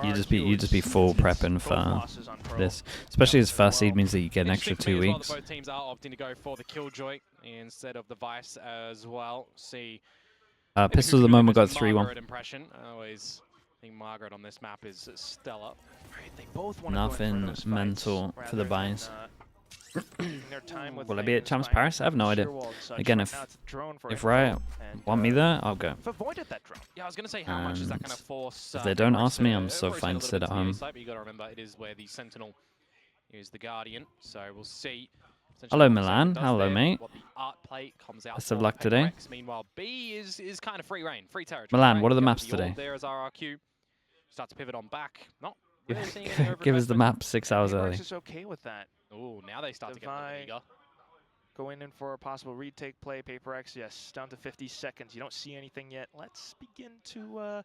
You just be full prepping for this, especially as first seed means that you get an extra 2 weeks. Both teams are opting to go for the Killjoy instead of the Vice as well. See, Pistol at the moment got 3-1. Impression. I always think Margaret on this map is stellar. They both Nothing mental for the Vice. Will I be at Champs Paris? I have no idea. Again, if Riot want me there, I'll go. Yeah, I was going to say, how much is that going to force? If they don't ask me, I'm so fine to sit at home. But you got to remember, it is where the Sentinel is the Guardian, so we'll see. Hello, Milan. Hello, mate. Best of luck today. Meanwhile, B is kind of free reign, free territory. Milan, what are the maps today? There is RRQ. Start to pivot on back. Not really seeing any Give us the map 6 hours early. Is okay with that. Oh, now they start to get eager. Going in for a possible retake play. PRX, yes, down to 50 seconds. You don't see anything yet. Let's begin to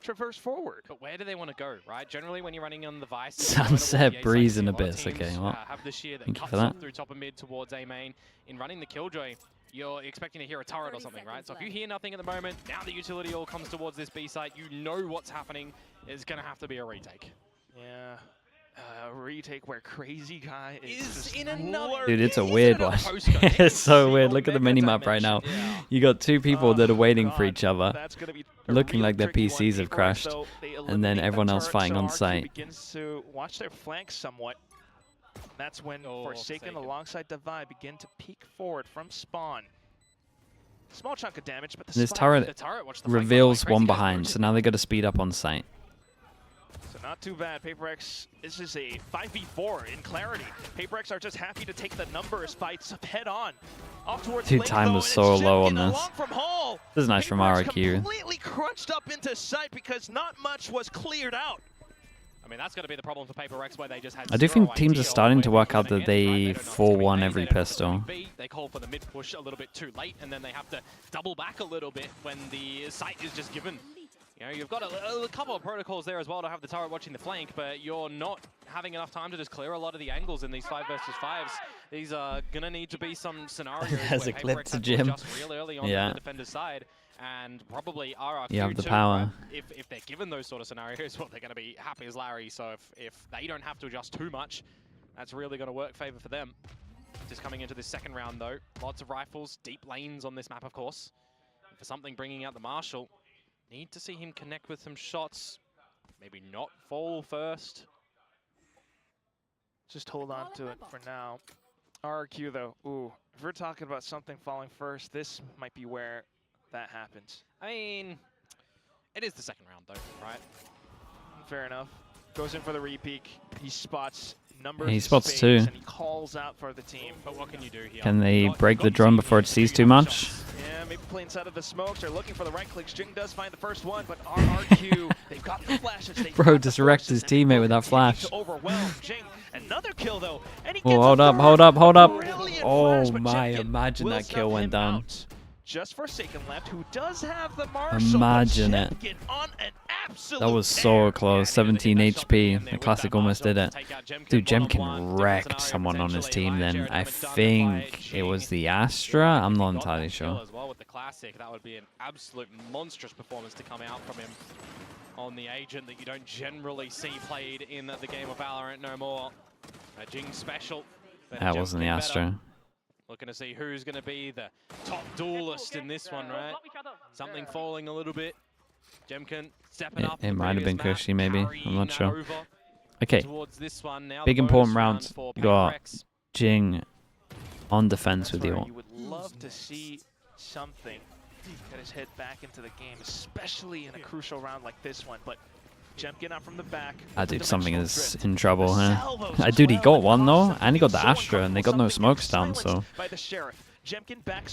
traverse forward. But where do they want to go, right? Generally, when you're running on the Vice, Sunset, Breeze, and Abyss. Okay, well, thank you for that. Through top of mid towards A main. In running the Killjoy, you're expecting to hear a turret or something, right? So if you hear nothing at the moment, now the utility all comes towards this B site. You know what's happening. It's going to have to be a retake. Yeah. Retake where Crazy Guy is in another. Dude, it's a weird one. It's so weird. Look at the minimap right now. You got two people that are waiting for each other, looking like their PCs have crashed, and then everyone else fighting on site. Begins to watch their flanks somewhat. That's when Forsaken alongside Divide begin to peek forward from spawn. Small chunk of damage, but this turret reveals one behind, so now they got to speed up on site. So not too bad. PRX, this is a 5v4 in clarity. PRX are just happy to take the numbers fights head on. Off towards Dude, time was so low on this. This is nice from RRQ. Completely crunched up into sight because not much was cleared out. I mean, that's going to be the problem for PRX where they just had. I do think teams are starting to work out that they 4-1 every pistol. They call for the mid push a little bit too late, and then they have to double back a little bit when the site is just given. You know, you've got a couple of protocols there as well to have the turret watching the flank, but you're not having enough time to just clear a lot of the angles in these 5 versus 5s. These are going to need to be some scenarios There's a clip to Jim. Real early on the defender's side, and probably RRQ you have the too, power. If they're given those sort of scenarios, well, they're going to be happy as Larry. So if they don't have to adjust too much, that's really going to work favor for them. Just coming into this second round, though, lots of rifles, deep lanes on this map, of course. And for something bringing out the Marshal, need to see him connect with some shots. Maybe not fall first. Just hold on to it for now. RRQ, though, ooh, if we're talking about something falling first, this might be where that happens. I mean, it is the second round, though, right? Fair enough. Goes in for the re-peek. He spots numbers. He spots two. And he calls out for the team. But what can you do here? Can they break the drone before it sees too much? Yeah, maybe play inside of the smokes. They're looking for the right clicks. Jing does find the first one, but RRQ, they've got the flashes. Bro just wrecked his teammate with that flash. Overwhelm Jing. Another kill though. And he hold up. Oh my, imagine that kill went down. Just Forsaken left, who does have the Marshal. Imagine it. That was so close. 17 HP. The Classic almost did it. Dude, Jemkin wrecked someone on his team then. I think it was the Astra. I'm not entirely sure. As well with the Classic, that would be an absolute monstrous performance to come out from him on the agent that you don't generally see played in the game of Valorant no more. A Jing special. That wasn't the Astra. Looking to see who's going to be the top duelist in this one, right? Something falling a little bit. Jemkin stepping up. It might have been Cushy, maybe. I'm not sure. Okay. Big important round. You got Jing on defense with the ult. You would love to see something get his head back into the game, especially in a crucial round like this one. But Jemkin out from the back. Dude, something is in trouble, huh? Dude, he got one though, and he got the Astra, and they got no smokes down, so. Does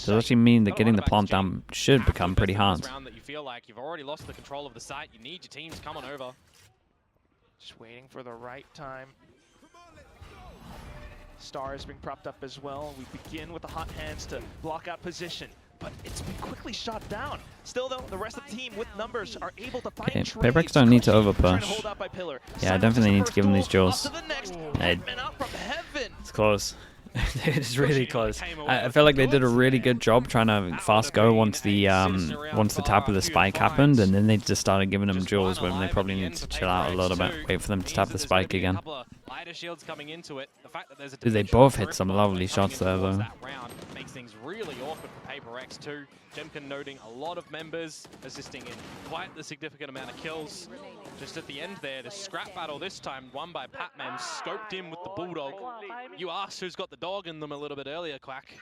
that actually mean that getting the plant down should become pretty hard? That you feel like you've already lost the control of the site. You need your teams coming over. Just waiting for the right time. Star is being propped up as well. We begin with the hot hands to block out position, but it's been quickly shot down. Still though, the rest of the team with numbers are able to find trades. PRX don't need to overpush. Yeah, I definitely need to give him these jewels. It's close. It's really close. I feel like they did a really good job trying to fast go once the tap of the spike happened, and then they just started giving them duels when they probably need to chill out a little bit, wait for them to tap the spike again. Dude, they both hit some lovely shots there though. Makes things really awkward for PRX too. Jemkin noting a lot of members assisting in quite the significant amount of kills. Just at the end there, the scrap battle this time won by Patman, scoped in with the Bulldog. You asked who's got the dog in them a little bit earlier, Quack.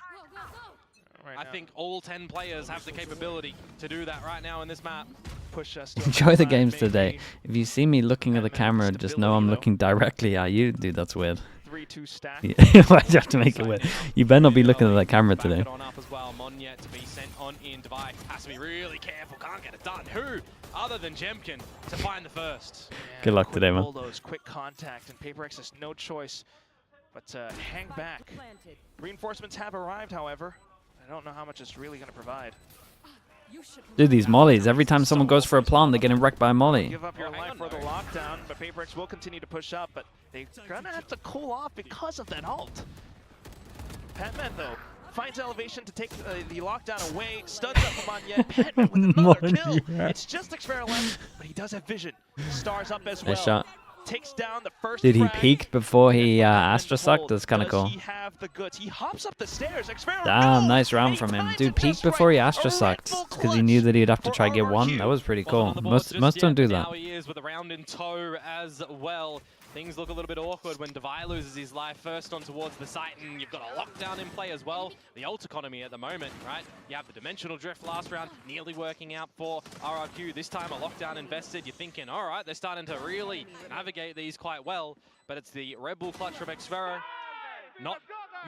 I think all 10 players have the capability to do that right now in this map. Push us to Enjoy the games today. If you see me looking at the camera, just know I'm looking directly at you. Dude, that's weird. 3-2 stack. Yeah. Why'd you have to make it weird? You better not be looking at that camera today. Monya to be sent on in. Devi has to be really careful. Can't get it done. Who other than Jemkin to find the first? Good luck today, man. Bulldoze, quick contact, and PRX has no choice but to hang back. Reinforcements have arrived, however. I don't know how much it's really going to provide. Dude, these mollies. Every time someone goes for a plant, they're getting wrecked by a molly. Give up your life for the lockdown, but PRX will continue to push up, but they're going to have to cool off because of that ult. Patman, though, finds elevation to take the lockdown away, stuns up Monya. Patman with another kill. It's just Xfera left, but he does have vision. Stars up as well. Nice shot. Takes down the first Dude, he frag. peeked before he Astra sucked. That's kind of cool. He have the goods. He hops up the stairs. Damn, nice round from him. Dude, peeked before he Astra sucked because he knew that he'd have to try get one. That was pretty cool. Most don't do that. Now he is with a round in tow as well. Things look a little bit awkward when Devi loses his life first on towards the site, and you've got a lockdown in play as well. The ult economy at the moment, right? You have the dimensional drift last round, nearly working out for RRQ. This time a lockdown invested. You're thinking, all right, they're starting to really navigate these quite well, but it's the Red Bull clutch from Xfera. Not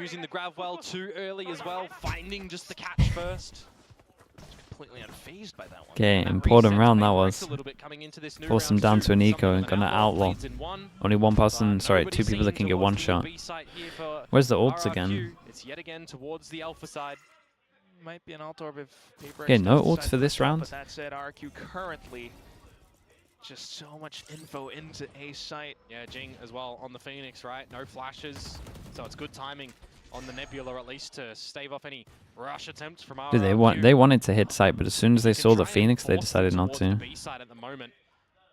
using the grab well too early as well, finding just the catch first. Completely unfazed by that one. Okay, important round that was. Force them down to an eco and gonna outlaw. Only one person, sorry, two people that can get one shot. Where's the ults again? It's yet again towards the alpha side. Might be an alt orb if PRX. Okay, no ults for this round. But that said, RRQ currently just so much info into A site. Yeah, Jing as well on the Phoenix, right? No flashes, so it's good timing on the Nebula at least to stave off any rush attempts from RRQ. Dude, they wanted to hit site, but as soon as they saw the Phoenix, they decided not to. The B side at the moment.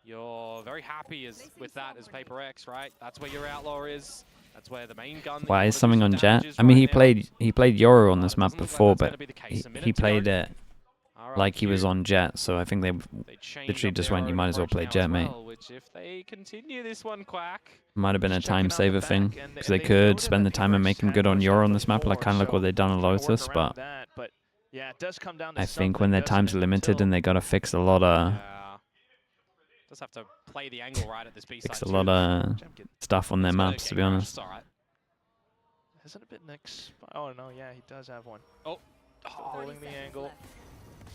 You're very happy with that as PRX, right? That's where your outlaw is. That's where the main gun. Why is something on Jet? I mean, he played Yoru on this map before, but he played it like he was on Jet, so I think they literally just went, you might as well play Jet, mate. Which if they continue this one, Quack. Might have been a time saver thing, because they could spend the time and make him good on Yoru on this map, like kind of like what they've done on Lotus, but I think when their time's limited and they gotta fix a lot of just have to play the angle right at this B side. fix a lot of stuff on their maps, to be honest. Hasn't it been next? Oh no, yeah, he does have one. Oh, holding the angle.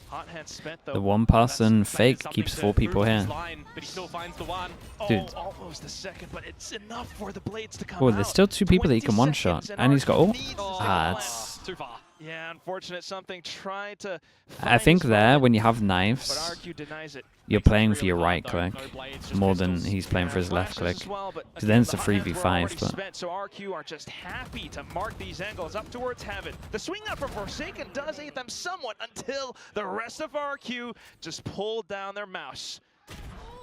Hot hand spent though. The one person fake keeps 4 people here. But he still finds the one. Dude. Almost the second, but it's enough for the blades to come Oh, out. there's still 2 people that he can one shot, and he's got ult. Ah, it's too far. Yeah, unfortunate. Something tried to. I think there, when you have knives, but RRQ denies it. you're playing for your right click more than he's playing for his left click. Because then it's a 3v5. But so RRQ are just happy to mark these angles up towards heaven. The swing up from Forsaken does aid them somewhat until the rest of RRQ just pulled down their mouse.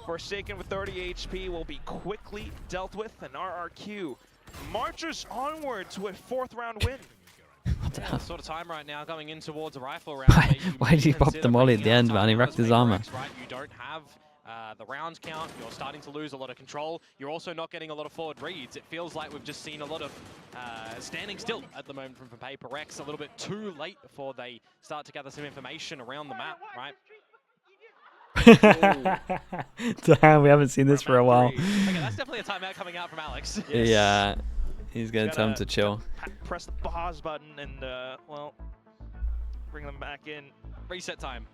Forsaken with 30 HP will be quickly dealt with, and RRQ marches onward to a 4th round win. Yeah, sort of time right now going in towards a rifle round. Why did he pop the molly at the end, man? He wrecked his armor. Right? You don't have the round count. You're starting to lose a lot of control. You're also not getting a lot of forward reads. It feels like we've just seen a lot of standing still at the moment from PRX. A little bit too late before they start to gather some information around the map, right? Damn, we haven't seen this for a while. Okay, that's definitely a timeout coming out from Alex. Yeah, he's gonna tell him to chill. Press the pause button and, well, bring them back in. Reset time.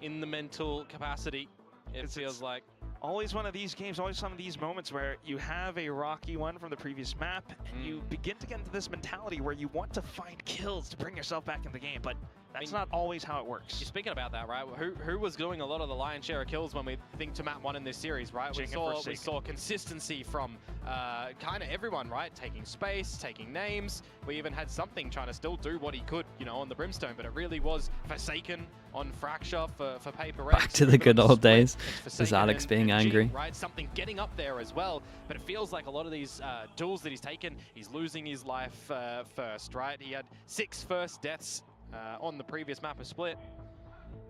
In the mental capacity, it feels like. Always one of these games, always some of these moments where you have a rocky one from the previous map, and you begin to get into this mentality where you want to find kills to bring yourself back in the game, but That's not always how it works. You're speaking about that, right? Who was doing a lot of the lion's share of kills when we think to map 1 in this series, right? We saw consistency from kind of everyone, right? Taking space, taking names. We even had something trying to still do what he could, you know, on the Brimstone, but it really was Forsaken on Fracture for PRX. Back to the good old days. Is Alex being angry? Right, something getting up there as well, but it feels like a lot of these duels that he's taken, he's losing his life first, right? He had 6 first deaths on the previous map of Split.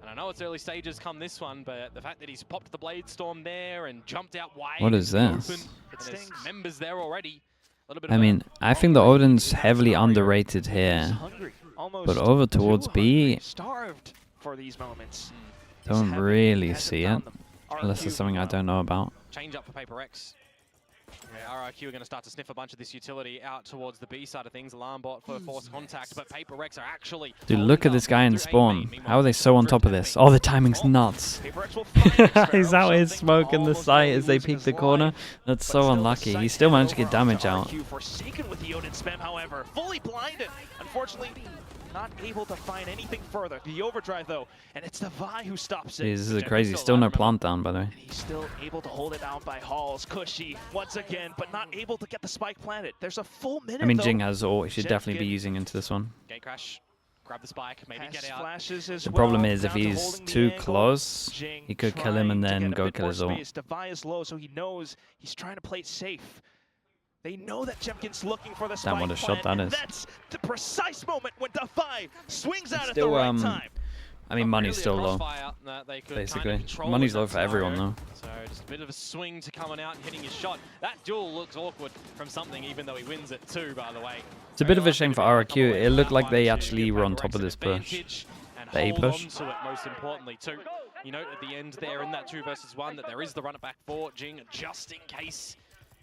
And I know it's early stages come this one, but the fact that he's popped the Blade Storm there and jumped out wide. What is this? Open, there's members there already. I mean, I think the Odin's heavily underrated here. But over towards B, Starved for these moments. don't really see it. Unless there's something I don't know about. Change up for PRX. Yeah, RRQ are going to start to sniff a bunch of this utility out towards the B side of things. Alarm bot for force contact, but PRX are actually... Dude, look at this guy in spawn. How are they so on top of this? Oh, the timing's nuts. He's out here smoking the site as they peek the corner. That's so unlucky. He still managed to get damage out. Forsaken with the Odin spam, however, fully blinded. Unfortunately, not able to find anything further. The overdrive, though, and it's the Vi who stops it. Jeez, this is crazy. Still no plant down, by the way. And he's still able to hold it down by Halls. Cushy, once again, but not able to get the spike planted. There's a full minute, I mean, though. Jing has ult. He should definitely be using into this one. Gate crash. Grab the spike, maybe get out. Flashes as The well, problem is if down to he's holding the too angle. close, Jing he could kill him and trying to then get a go bit kill more his ult. space. Devi is low, so he knows he's trying to play it safe. They know that Jemkin's looking for the spike Damn, what a shot plant, that and is. that's the precise moment when Defi swings out Still, at the right time. I mean, money's Really still a low, crossfire that they could basically. kind of control Money's in low that for everyone, scenario. though. So just a bit of a swing to coming out and hitting his shot. That duel looks awkward from something, even though he wins it too, by the way. It's a bit of a shame for RRQ. It looked like they actually were on top of this push. The A push. Hold on to it, most importantly, too. You know, at the end there in that 2 versus 1, that there is the run it back for Jing, just in case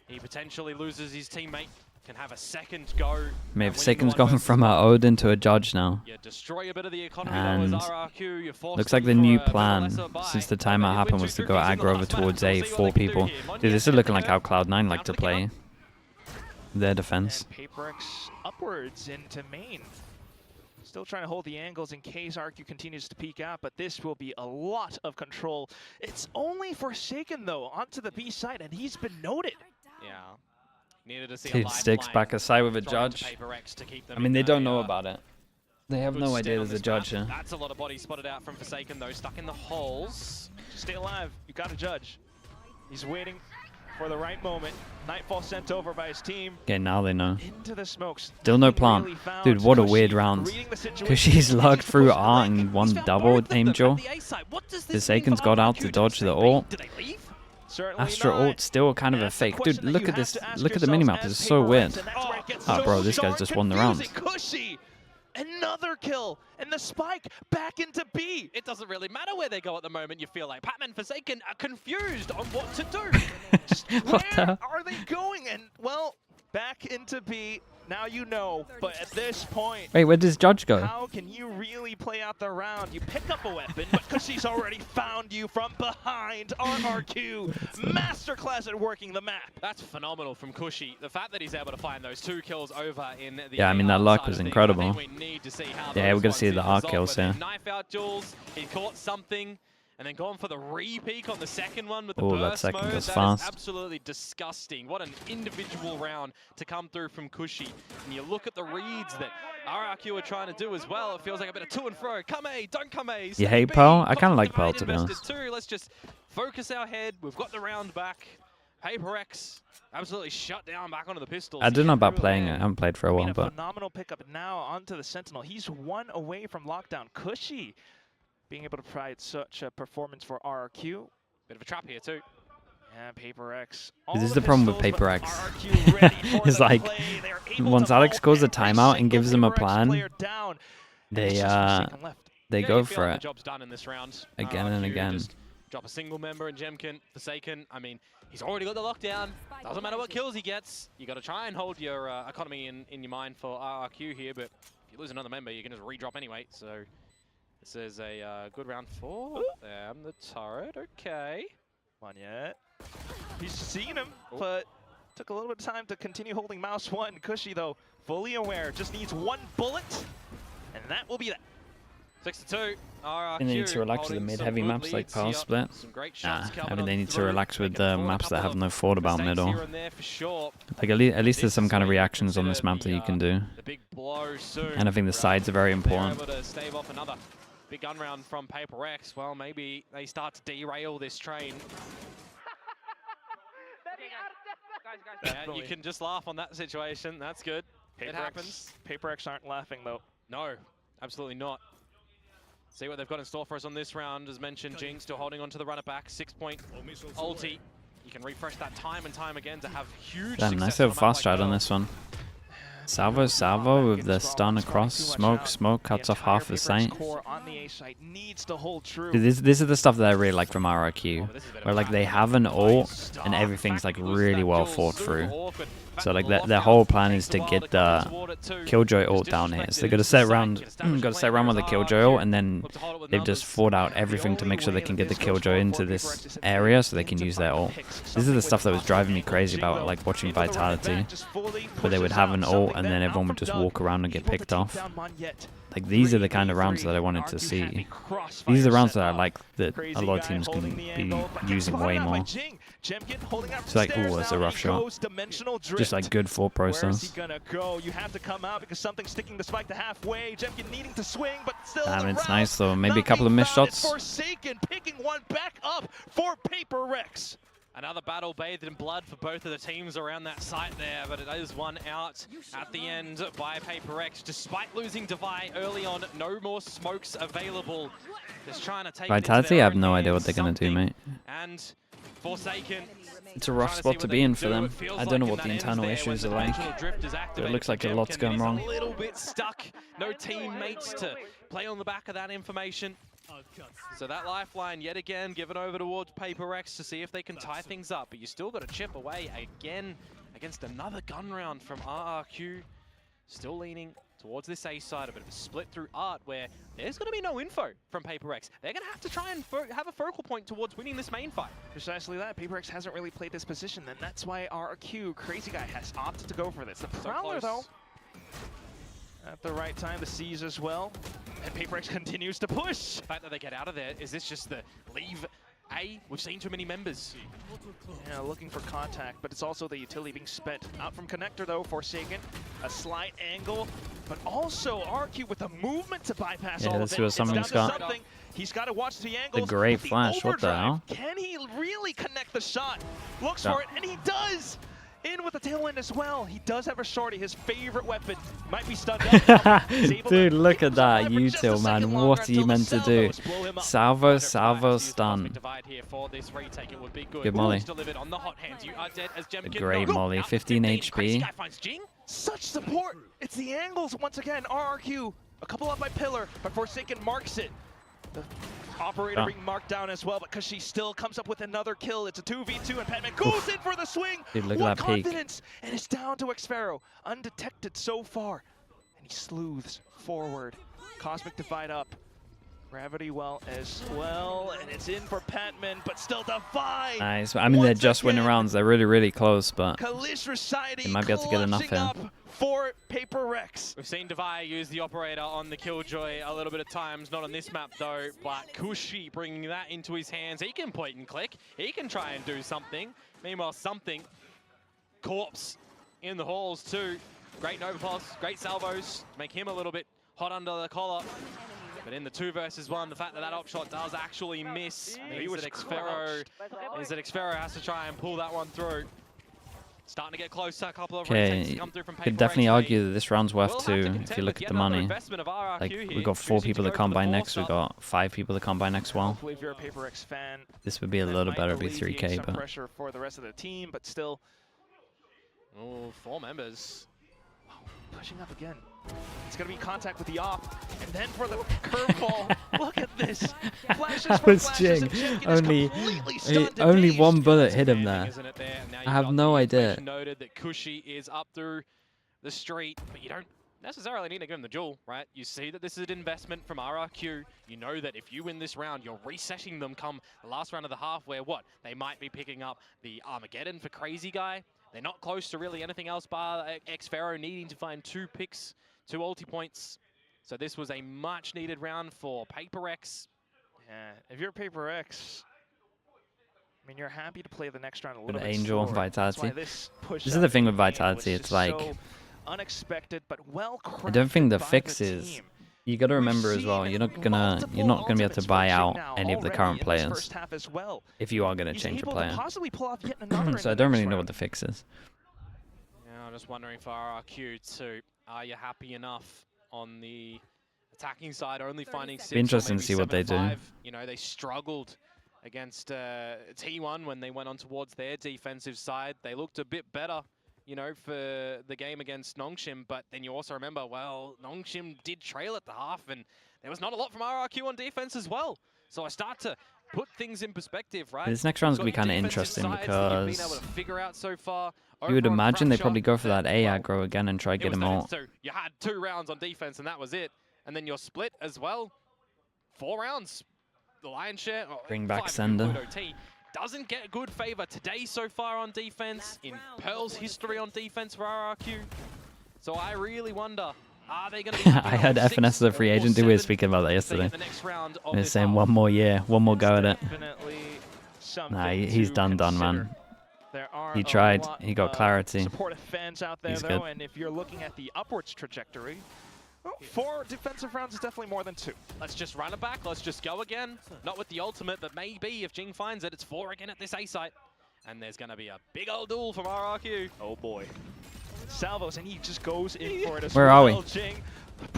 he potentially loses his teammate. Can have a second go. Maybe Forsaken's gone from a Odin to a Judge now. You destroy a bit of the economy, And though, as RRQ, you're forced looks like the new plan since the timeout happened was to go aggro over towards A, 4 people. Dude, this is looking like how Cloud9 like to play their defense. And PRX upwards into main. Still trying to hold the angles in case RRQ continues to peek out, but this will be a lot of control. It's only Forsaken, though, onto the B side, and he's been noted. Yeah. Needed to see Dude, Sticks back aside with a Judge. I mean, they don't know about it. They have no idea there's a Judge here. That's a lot of bodies spotted out from Forsaken, though, stuck in the holes. Just stay alive. You got a Judge. He's waiting for the right moment. Nightfall sent over by his team. Okay, now they know. Into the smokes. Still no plant. Dude, what a weird round. Because she's lugged through R in one double aim jaw. Forsaken's got out to dodge the ult. Astra ult still kind of a fake. Dude, look at this. Look at the minimap. It's so weird. Oh, bro, this guy's just won the round. Another kill, and the spike back into B. It doesn't really matter where they go at the moment, you feel like. Patman and Forsaken are confused on what to do. Where are they going? And, well, back into B. Now you know, but at this point... Wait, where does Judge go? How can you really play out the round? You pick up a weapon, but because she's already found you from behind. RRQ, masterclass at working the map. That's phenomenal from Cushy. The fact that he's able to find those 2 kills over in the Yeah, I mean, that luck was incredible. We need to see how Yeah, we're going to see the arc kills here. Knife out duels, he caught something. And then gone for the re-peek on the second one with the that burst second mode. goes That fast. is absolutely disgusting. What an individual round to come through from Cushy. And you look at the reads that RRQ are trying to do as well. It feels like a bit of to and fro. Come A, don't come A. You hate Pearl? I kind of like Pearl, to be honest. Let's just focus our head. We've got the round back. PRX absolutely shut down back onto the pistols. I don't know about playing it. I haven't played for a while, A but... phenomenal pickup now onto the Sentinel. He's 1 away from lockdown. Cushy being able to provide such a performance for RRQ. Bit of a trap here too. Yeah, PRX. This is the problem with PRX. It's like, once Alex calls a timeout and gives them a plan, they go for it. The job's done in this round. Again and again. Just drop a single member in Jemkin, Forsaken. I mean, he's already got the lockdown. Doesn't matter what kills he gets. You got to try and hold your economy in your mind for RRQ here, but if you lose another member, you can just redrop anyway. So this is a good round for them. The turret, okay. One yet. He's seen him, but took a little bit of time to continue holding mouse 1. Cushy, though, fully aware, just needs 1 bullet, and that will be that. 6-2. RRQ They need to relax with the mid-heavy maps like Power Split. Nah, I mean they need to relax with the maps that have no thought about middle. Like at least there's some kind of reactions on this map that you can do. And I think the sides are very important. Big gun round from PRX. Well, maybe they start to derail this train. Yeah, you can just laugh on that situation. That's good. It happens. PRX aren't laughing though. No, absolutely not. See what they've got in store for us on this round. As mentioned, Jing still holding on to the runner back. 6-point ulti. You can refresh that time and time again to have huge Damn, nice little fast strat on this one. Salvo with the stun across. Smoke cuts off half the site. Dude, this is the stuff that I really like from RRQ. Where like they have an ult and everything's like really well thought through. So like their whole plan is to get the Killjoy ult down here. So they got to set around with the Killjoy ult, and then they've just thought out everything to make sure they can get the Killjoy into this area so they can use their ult. This is the stuff that was driving me crazy about like watching Vitality, where they would have an ult and then everyone would just walk around and get picked off. Like these are the kind of rounds that I wanted to see. These are the rounds that I like that a lot of teams can be using way more. It's like, ooh, that's a rough shot. Just like good thought process. Where's he gonna go? You have to come out because something's sticking the spike to halfway. Jemkin needing to swing, but still. Damn, it's nice though. Maybe a couple of missed shots. Forsaken picking one back up for PRX. Another battle bathed in blood for both of the teams around that site there, but it is one out at the end by PRX. Despite losing Devi early on, no more smokes available. Just trying to take Vitality, I have no idea what they're going to do, mate. And Forsaken. It's a rough spot to be in for them. I don't know what the internal issues are like, but it looks like a lot's going wrong. A little bit stuck. No teammates to play on the back of that information. So that lifeline yet again given over towards PRX to see if they can tie things up, but you still got to chip away again against another gun round from RRQ. Still leaning towards this A side, a bit of a split through Art where there's going to be no info from PRX. They're going to have to try and have a focal point towards winning this main fight. Precisely that. PRX hasn't really played this position, and that's why RRQ, Crazy Guy, has opted to go for this. The Prowler, though, at the right time, the C's as well, and PRX continues to push. The fact that they get out of there, is this just the leave A? We've seen too many members. Yeah, looking for contact, but it's also the utility being spent. Out from connector though, Forsaken, a slight angle, but also RQ with the movement to bypass all of it. Let's see what something's got. He's got to watch the angles. The great flash, what the hell? Can he really connect the shot? Looks for it, and he does! In with the tailwind as well. He does have a shorty, his favorite weapon. Might be stunned up. Dude, look at that util, man. What are you meant to do? Salvo, stun. Good molly. A great molly. 15 HP. Such support. It's the angles once again. RRQ, a couple up by Pillar, but Forsaken marks it. The operator being marked down as well, because she still comes up with another kill. It's a 2v2, and Patman goes in for the swing. Dude, look what at that peak. confidence! And it's down to Xpharaoh, undetected so far. And he sleuths forward. Cosmic Divide up. Gravity well as well, and it's in for Patman, but still Divide! Nice. I mean, they're just winning rounds. They're really, really close, but they might be able to get enough here. For PRX. We've seen Devi use the operator on the Killjoy a little bit of times, not on this map though, but Kushi bringing that into his hands. He can point and click, he can try and do something. Meanwhile, something. Corpse in the halls too. Great Nova Pulse, great salvos, make him a little bit hot under the collar. But in the 2 versus 1, the fact that that op shot does actually miss means that Xpharaoh has to try and pull that one through. Starting to get closer, a couple of retakes to come through from PRX. Could definitely argue that this round's worth 2 if you look at the money. Like, we've got 4 people that come by next, we've got 5 people that come by next well. If you're a PRX fan, this would be a little better, it'd be 3K, some but pressure for the rest of the team, but still. Oh, 4 members. Pushing up again. It's going to be contact with the op, and then for the curveball. Look at this. Flashes that was Jing. Only one bullet hit him there. I have no idea. Noted that Kushi is up through the street, but you don't necessarily need to give him the jewel, right? You see that this is an investment from RRQ. You know that if you win this round, you're resetting them come the last round of the half where what? They might be picking up the Armageddon for Crazy Guy. They're not close to really anything else bar Xpharaoh needing to find 2 picks, 2 ulti points. So this was a much needed round for PRX. Yeah, if you're PRX, I mean, you're happy to play the next round a little With bit Angel, slower. Vitality. This is the thing with Vitality. It's like, so unexpected, but well crafted. I don't think the by fix the is. team. You got to remember as well, you're not gonna be able to buy out any of the current players if you are gonna change a player. So I don't really know what the fix is. Yeah, I'm just wondering for RRQ too. Are you happy enough on the attacking side, only finding 6? Be interesting to see what they do. You know, they struggled against T1 when they went on towards their defensive side. They looked a bit better, you know, for the game against Nongshim, but then you also remember, well, Nongshim did trail at the half, and there was not a lot from RRQ on defense as well. So I start to put things in perspective, right? This next round's gonna be kind of interesting because so far, you would imagine they Fracture, probably go for that A aggro again and try to get him out. So you had 2 rounds on defense, and that was it. And then you're split as well. 4 rounds. The lion's share. Bring back Sender. Doesn't get good favor today so far on defense, in Pearl's history on defense for RRQ. So I really wonder, are they going to be I heard FNS as a free agent. We were speaking about that yesterday. They're saying 1 more year, 1 more go at it. Nah, he's done, man. He tried. He got clarity. Supportive fans out there, He's though, good. and if you're looking at the upwards trajectory, well, 4 defensive rounds is definitely more than 2. Let's just run it back. Let's just go again. Not with the ultimate, but maybe if Jing finds it, it's 4 again at this A site. And there's going to be a big old duel from RRQ. Oh boy. Salvos, and he just goes in for it as Where well. are we? Jing.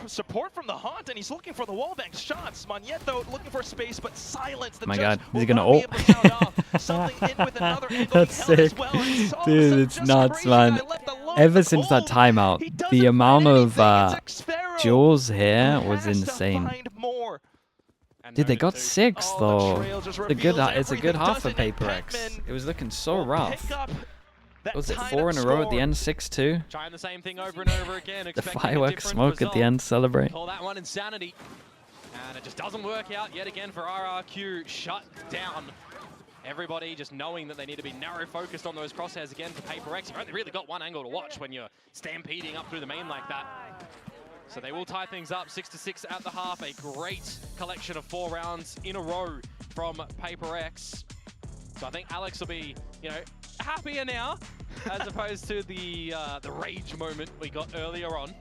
Support from the Haunt, and he's looking for the wallbang shots. Monyet, though, looking for space, but silence. The My judge God, is he will gonna not be ult? able to count off. Something in with another angle That's he held as sick. well, and Salvos Dude, are it's just nuts, crazy. man. I left alone Ever the since that goal. timeout, He doesn't the amount find of anything. It's Xfero. duels here He was has to insane. find more. Dude, they got 6 Oh, though. the trail just It's a good reveals half for everything, PRX. doesn't it? It was looking so Will rough. pick up that Was it tied 4 up in a row at the score. end, 6-2? Trying the same thing over and over again. The expecting a firework different smoke at the result. end, celebrate. Call that one insanity. And it just doesn't work out yet again for RRQ. Shut down. Everybody just knowing that they need to be narrow focused on those crosshairs again for PRX. You've only really got one angle to watch when you're stampeding up through the main like that. So they will tie things up 6-6 at the half. A great collection of 4 rounds in a row from PRX. So I think Alex will be, you know, happier now as opposed to the rage moment we got earlier on.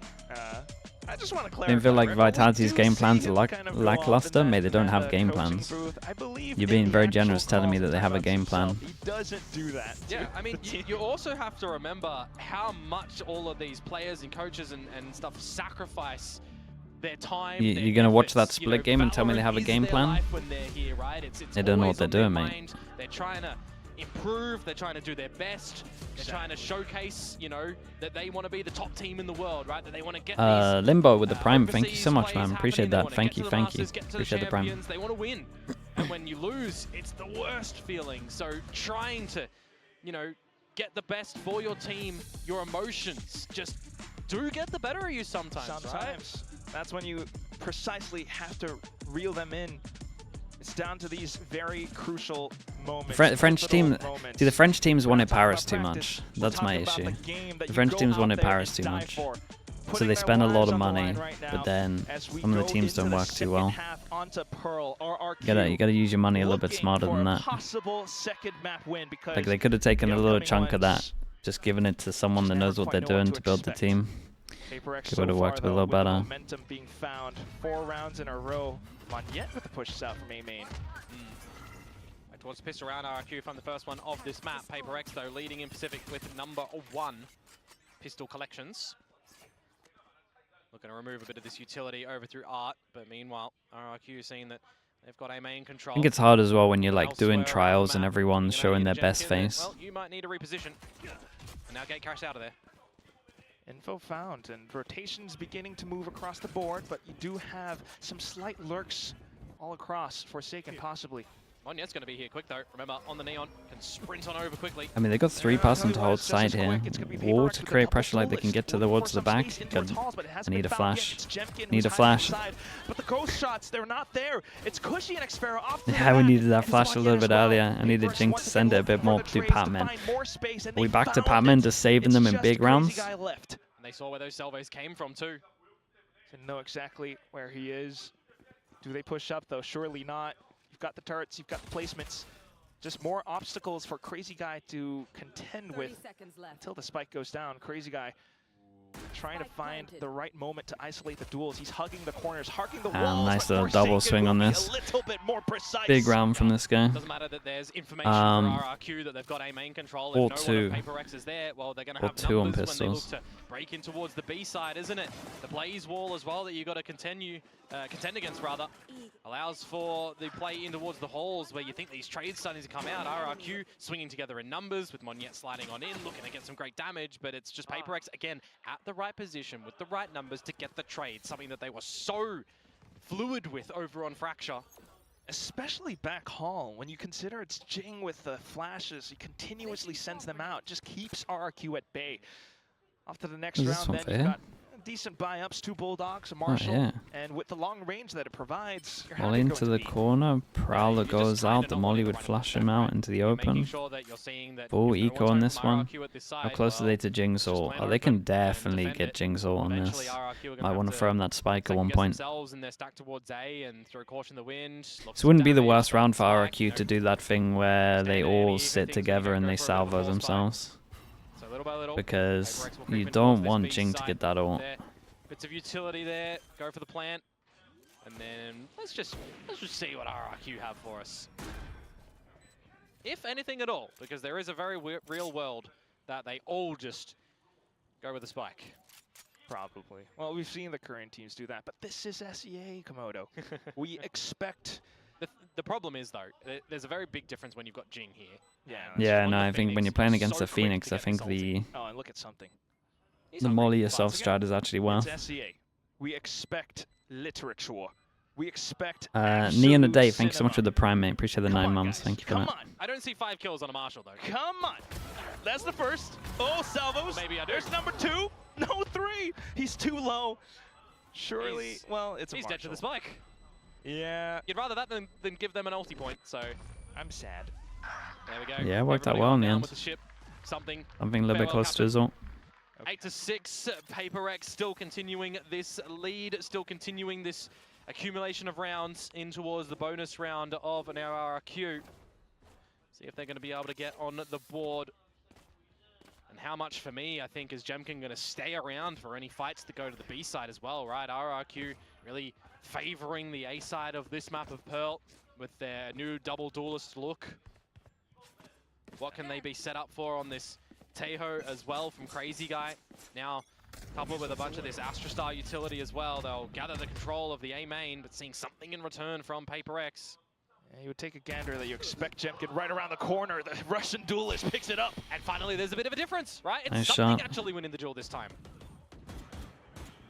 I just want to I clarify. don't feel like remember, we Vitality's do game see plans are him kind of go off lackluster. in Maybe they don't that have game coaching plans. booth. I believe You're in being the very actual generous telling me calls that they have a timeouts game plan. himself, He doesn't do that. Yeah, I mean, you also have to remember how much all of these players and coaches and stuff sacrifice their time. You're going to watch that split game and tell me they have a game plan? Here, right? It's They don't know always what they're on doing, their mate. mind. They're trying to improve, they're trying to do their best, they're trying to showcase, you know, that they want to be the top team in the world, right? That they want to get these Limbo with the Prime. Thank you so overseas much, plays man. Appreciate happening. They that. wanna Thank get you, to the thank you. Masters, get to the Appreciate the Prime. champions. They want to win. And when you lose, it's the worst feeling. So trying to, you know, get the best for your team, your emotions just do get the better of you sometimes, right? That's when you precisely have to reel them in. It's down to these very crucial moments. French team, moments. see, the French teams We're wanted not talking Paris about too practice. much. We're That's my talking about issue. the game that The you French go teams out wanted there Paris and too die much. for. So Putting they their spend a lot lives of on the money, line right now but then as we some of the go teams don't into the work too well. second half onto Pearl, RRQ, You gotta use your money a little bit looking smarter for than a that. possible second map win because Like they could have taken the a little upcoming chunk of that, ones just given it to someone that never knows what they're quite know what doing to to build the expect. team. PRX It would have worked a though, little with the better. momentum being found 4 rounds in a row. Monyet with the pushes out from A main. Towards the pistol round, RRQ from the first one of this map. PRX, though, leading in Pacific with #1 pistol collections. Looking to remove a bit of this utility over through Art, but meanwhile, RRQ seeing that they've got A main control. I think it's hard as well when you're like doing Elsewhere trials on and the map, everyone's you know, showing you their get best Jemkin there. face. Well, you might need a reposition. And now get Crash out of there. Info found, and rotations beginning to move across the board, but you do have some slight lurks all across, Forsaken possibly. Monyet's going to be here quick, though. Remember, on the Neon, can sprint on over quickly. I mean, they got 3 person to hold side here. Wall to create pressure like they can get to the wall to the back. I need a flash. Need a flash. But the ghost shots, they're not there. It's Cushy and Xfero off. Yeah, we needed that flash a little bit earlier. I needed Jing to send it a bit more to Patman. Are we back to Patman just saving them in big rounds? And they saw where those salvos came from, too. and know exactly where he is. Do they push up though? Surely not. You've got the turrets, you've got the placements. Just more obstacles for Crazy Guy to contend with until the spike goes down. Crazy Guy trying to find the right moment to isolate the duels. He's hugging the corners, hugging the walls. Nice little double swing on this. A little bit more precise. Big round from this guy. Doesn't matter that there's information for RRQ that they've got a main control. If Or no two. one of PRX is there, well, they're going to Or have two on numbers when they look pistols. to break in towards the B side, isn't it? The Blaze Wall as well that you got to contend against, rather. Allows for the play in towards the halls where you think these trades starting to come out. RRQ swinging together in numbers with Monyet sliding on in, looking to get some great damage, but it's just PRX, again, at the right position with the right numbers to get the trade, something that they were so fluid with over on Fracture. Especially back hall, when you consider it's Jing with the flashes, he continuously sends them out, just keeps RRQ at bay. Off to the next Is this round, one then fair? you've got decent buy-ups, 2 Bulldogs, a Marshall, yeah. and with the long range that it provides, you're Molly happy to into go the into corner. Prowler You just goes kinda out. The know Molly what would they're flash running him with, out into the making open. sure that you're seeing that Full if no eco one's on home this from one. RRQ at this How side, close are they well, to Jing's just ult? plan Oh, they open can and definitely defend get it. Jing's ult on Eventually, this. RRQ are gonna Might have want to to throw him that spike at second one guess point. themselves, and they're stacked towards A and throw caution in the wind. This wouldn't be the worst Damage, round for spike, RRQ to do that thing where they Standing all enemy, sit things are gonna together and go they for a bit of a salvo force fight. themselves. So little by little, Because PRX will creep you in towards don't this want B Jing to side get that ult. there. Bits of utility there. Go for the plant, and then let's just see what RRQ have for us, if anything at all, because there is a very real world that they all just go with the spike. Probably. Well, we've seen the current teams do that, but this is SEA, Komodo. We expect... The problem is, though, there's a very big difference when you've got Jing here. Yeah, Yeah, on no, the I think when Phoenix, you're playing against so the quick Phoenix, to I get think salty. Oh, and look at something. He's the hungry. Molly He yourself wants to go. strat is actually well. It's SEA. We expect literature. We expect Knee and a absolute day, thanks so much for cinema. the prime, mate. Appreciate the Come 9 on, months. guys. Thank you for Come that. on. I don't see 5 kills on a Marshall, though. Come on. That's the first. Oh, salvos. Maybe I do. There's number 2. No, 3. He's too low. Surely, He's- well, it's a He's dead to the Marshall. spike. Yeah, You'd rather that than give them an ulti point, so I'm sad. there we go. Yeah, it worked out Everybody well on in the down end. with the ship. Something. Something a little bit Farewell, close to his ult. 8-6, PRX still continuing this lead, still continuing this accumulation of rounds in towards the bonus round of an RRQ. See if they're going to be able to get on the board. And how much for me, I think, is Jemkin going to stay around for any fights that go to the B side as well, right? RRQ really favoring the A side of this map of Pearl with their new double duelist look. What can they be set up for on this Tejo as well from Crazy Guy? Now, coupled with a bunch of this Astrostar utility as well, they'll gather the control of the A main, but seeing something in return from PRX. Yeah, you would take a gander that you expect Jemkin right around the corner. The Russian duelist picks it up. And finally, there's a bit of a difference, right? It's Nice something shot. actually winning the duel this time.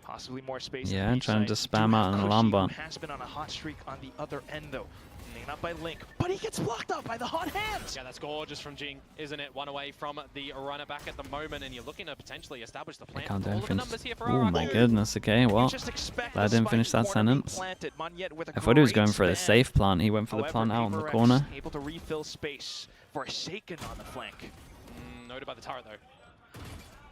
Possibly more space. Yeah, on the trying to B just side. spam Do out have an Kushi, alarm who bot. has been on a hot streak on the other end, though. Taken up by Link, but he gets blocked up by the hot hands. Yeah, that's gorgeous from Jing, isn't it? One away from the runner back at the moment, and you're looking to potentially establish the plant. Can't with do all of the anything. numbers here for Oh RRQ. my goodness, okay, well, Just expect glad I the didn't finish spike that corner being sentence. planted. Monyet with a I thought he was great going for the span. safe plant. He went for the However, plant out in the PRX corner. able to refill space. Forsaken on the flank. Noted by the turret, though.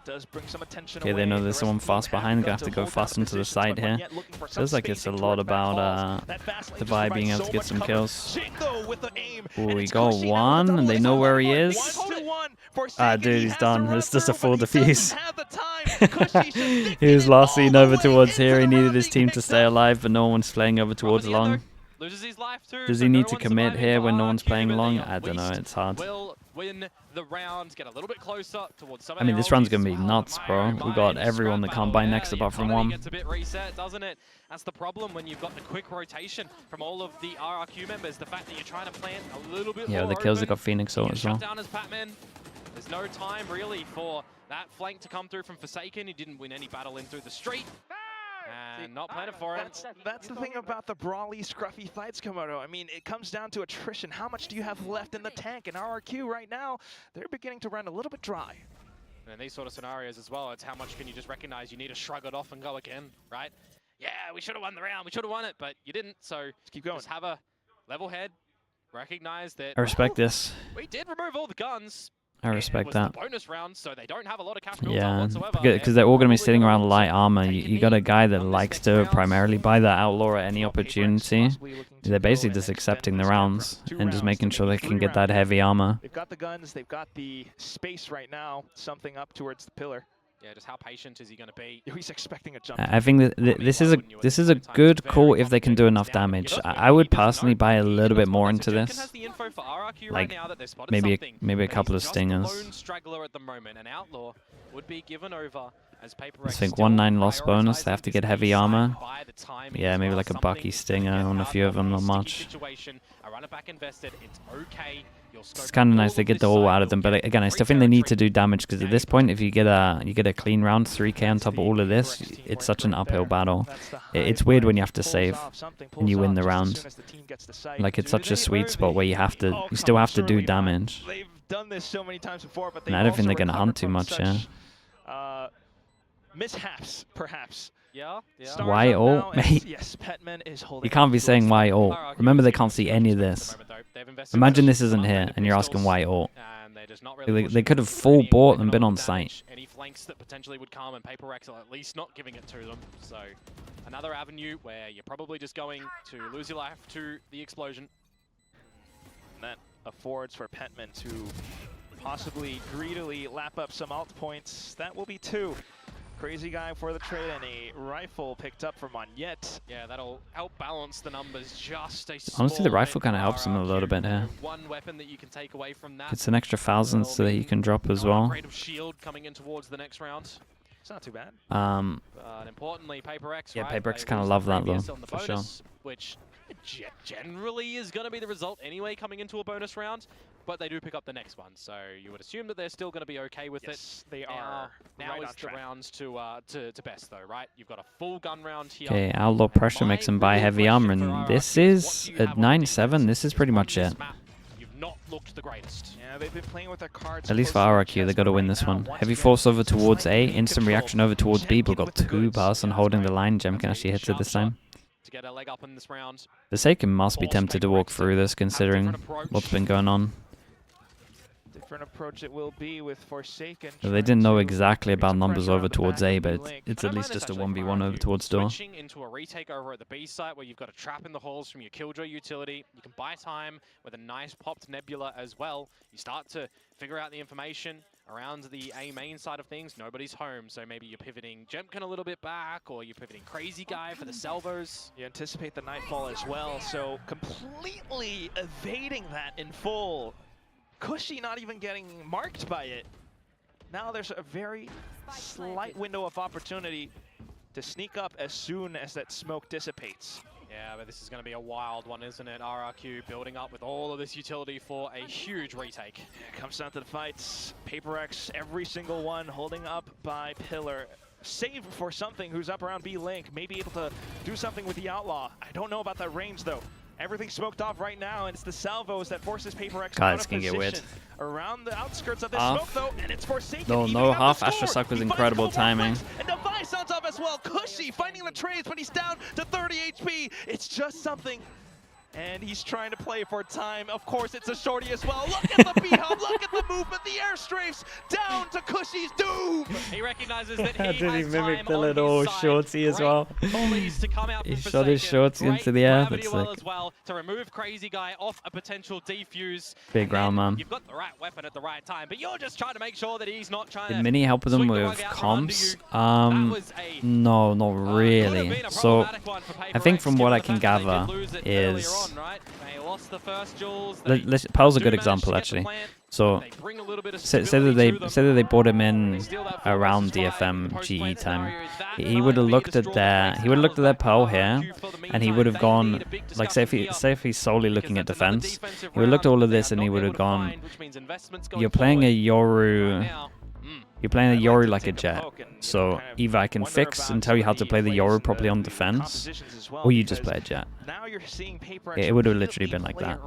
Does bring some attention Okay, away. they know The there's rest someone of the team fast behind. have Gonna have to go hold fast down into the positions, side but here. Monyet looking for some Feels like it's a spacing lot towards back about halls. That fast lane the just vibe being provides able to so get much some cover. kills. Jing, though, with the aim, Ooh, and we it's got Kushi now one, with and the they double know where he one. is. 1-1. Ah, Forsaken, dude, he he's has done. to run It's just a through, full but he doesn't defuse. have the time. Kushi's just He thinking was it last all seen the over way towards into here. He the needed round. his He team to picks stay up. alive, but no one's playing over towards Rubbing in, long. though. Loses his life too. Does so he no need to one commit surviving here for when no one's RRQ, playing but long? they I don't know, at it's hard. least will win the round, get a little bit closer towards some of I mean, their this run's oldies gonna as be well. nuts, bro. My We got mind, everyone scrap that can't battle, buy yeah, next the apart from economy one. gets a bit reset, doesn't it? That's the problem when you've got the quick rotation from all of the RRQ members. The fact that you're trying to plant a little bit Yeah, more the kills that open. got Phoenix You ult get as well. shut down as Patman. There's no time really for that flank to come through from Forsaken. He didn't win any battle in through the street. And not planning for it. That's the thing about the brawly, scruffy fights, Komodo. I mean, it comes down to attrition. How much do you have left in the tank? And RRQ right now, they're beginning to run a little bit dry. And in these sort of scenarios as well, it's how much can you just recognize you need to shrug it off and go again, right? Yeah, we should have won the round. We should have won it, but you didn't. So Just keep going. just have a level head. Recognize that I respect this. we did remove all the guns. I respect that. Bonus round, so they don't have a lot of cash built up Yeah, whatsoever. because they're all going to be sitting around light armor. You got a guy that likes to primarily buy that outlaw at any opportunity. They're basically just accepting the rounds and just making sure they can get that heavy armor. They've got the guns, they've got the space right now, something up towards the pillar. Yeah, just how patient is he going to be? He's expecting a jump. I think that this is a good call if they can do enough damage. I would personally buy a little bit more into this, like maybe a couple of stingers. I think 1-9 loss bonus. They have to get heavy armor. Yeah, maybe like a Bucky stinger on a few of them, not much. It's kind of nice they get the all out of them, but again, I still think they need to do damage because at this point, if you get a clean round, 3k on top of all of this, it's such an uphill battle. It's weird when you have to save and you win the round. Like it's such a sweet spot where you still have to do damage. They've done this so many times before, but and I don't think they're gonna hunt too much. Yeah. Mishaps, perhaps. Yeah. Why ult, mate? Yes, Petman is holding. You can't be saying why ult. Remember, they can't see any of this. Imagine this isn't here, and you're asking why ult. They could have full bought and been on site. Any flanks that potentially would come, and PRX are at least not giving it to them. So another avenue where you're probably just going to lose your life to the explosion. And that affords for Petman to possibly greedily lap up some alt points. That will be 2. Crazy guy for the trade, and a rifle picked up from Monyet. Yeah, that'll help balance the numbers just a Honestly, the rifle kind of helps him a little bit here. One weapon that you can take away from that. It's an extra 1,000 so that you can drop as well. Upgrade of shield coming in towards the next round. It's not too bad. But importantly, PRX. Yeah, right? PRX kind of love that though, for sure. Which generally is going to be the result anyway coming into a bonus round. But they do pick up the next one, so you would assume that they're still going to be okay with it. They are. Now is the rounds to best though, right? You've got a full gun round here. Okay, outlaw pressure makes him buy heavy armor, and this is at 9-7. This is pretty much it. You've not looked the greatest. Yeah, they've been playing with their cards. At least for RRQ, they got to win this one. Heavy force over towards A, instant reaction over towards B, but got 2-person holding the line. Jemkin actually hits it this time. To get a leg up in this round. The Seiken must be tempted to walk through this, considering what's been going on. Different approach it will be with Forsaken. They didn't know exactly about numbers over towards A, but it's at least just a 1v1 over towards door. Switching into a retake over at the B site where you've got a trap in the halls from your Killjoy utility. You can buy time with a nice popped Nebula as well. You start to figure out the information around the A main side of things. Nobody's home, so maybe you're pivoting Jemkin a little bit back, or you're pivoting Crazy Guy for the salvos. You anticipate the Nightfall as well, so completely evading that in full. Cushy not even getting marked by it. Now there's a very slight window of opportunity to sneak up as soon as that smoke dissipates. Yeah, but this is going to be a wild one, isn't it? RRQ building up with all of this utility for a huge retake. It comes down to the fights. PRX, every single one holding up by Pillar. Save for something who's up around B-Link, may be able to do something with the Outlaw. I don't know about that range though. Everything's smoked off right now, and it's the salvos that forces PRX out of position. Get weird. Around the outskirts of this smoke, though, and it's Forsaken. No, half Astra Suck was incredible timing. And Device on top as well. Cushy finding the trades, but he's down to 30 HP. It's just something. And he's trying to play for time. Of course, it's a shorty as well. Look at the B-hop, look at the movement, the airstrafes down to Cushy's doom. He recognizes that he Did he has mimic time the on little his side. shorty as well? To come out He from shot his shorty into the air. That's That's as well to remove Crazy Guy off a potential defuse. Big round, man. You've got the right weapon at the right time, but you're just trying to make sure that he's not trying to. Did Mini help them with comps? No, not really. So I think from what I can gather is Pearl's a good example actually. So say that they brought him in around DFM GE time. He would have looked at their Pearl here, and he would have gone like say if he's solely looking at defense, he would have looked at all of this and he would have gone, you're playing a Yoru. You're playing the Yoru like a jet, so either I can fix and tell you how to play the Yoru properly on defense, or you just play a jet. It would have literally been like that.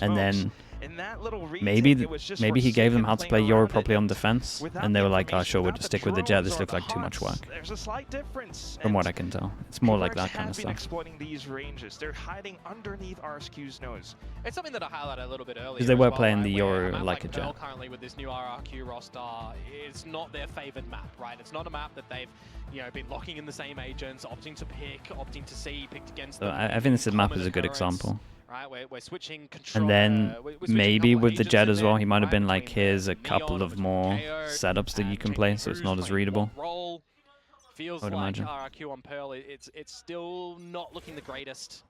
And then In that little retake, Maybe it was just maybe he gave them Forsaken how to playing play Euro around it, properly on defense, without and they the were like, "Oh, information, sure, we'll without just the stick with the Jet. drones This or looks the like too much HUDs, work." There's a slight difference. From what and I can tell, it's more like PRX that kind have of been stuff. exploiting these ranges. They're hiding underneath RRQ's nose. It's something that I highlighted a little bit earlier. Because they as were well, playing right, the where Euro map like a Pearl Jet. currently with this new RRQ roster, it's not their favored map, right? It's not a map that they've, been locking in the same agents, opting to pick, opting to see, picked against So them. I think this map Common is a good occurrence, example. right? We're switching control. And then we're switching a maybe couple with the agents Jet in as well, there, he might have right, been like, between here's the a couple Neon, of between more KO, setups that you and can changing play, so it's who's not as playing readable. what role. Feels I would like imagine. RRQ on Pearl, it's still not looking the greatest.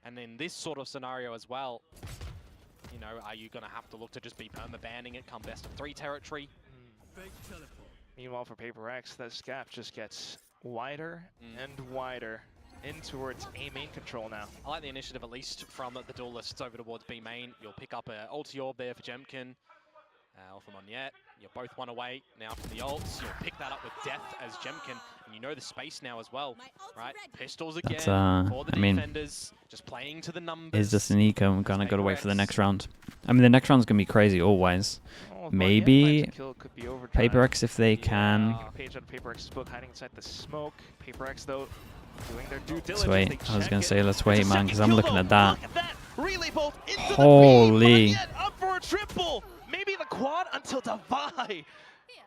And in this sort of scenario as well, are you going to have to look to just be perma-banning it come best of 3 territory? Meanwhile, for PRX, this gap just gets wider and wider in towards A main control now. I like the initiative, at least from the duelists over towards B main. You'll pick up an ulti orb there for Jemkin. Alpha Monyet, you're both one away now from the ults. You'll pick that up with Death as Jemkin, and you know the space now as well, right? Pistols again for the defenders, just playing to the numbers. Is just an eco. I'm gonna go to wait for the next round. I mean, the next round's gonna be crazy always. Maybe PRX if they can. Page out of PRX's book, hiding inside the smoke. PRX though, doing their due diligence. Let's wait. They I was check gonna it. say let's wait, It's a man, because second I'm kill, looking though. at that. Look at that. Relay bolt into Holy. the Monyet up for a triple. Maybe the quad until Davai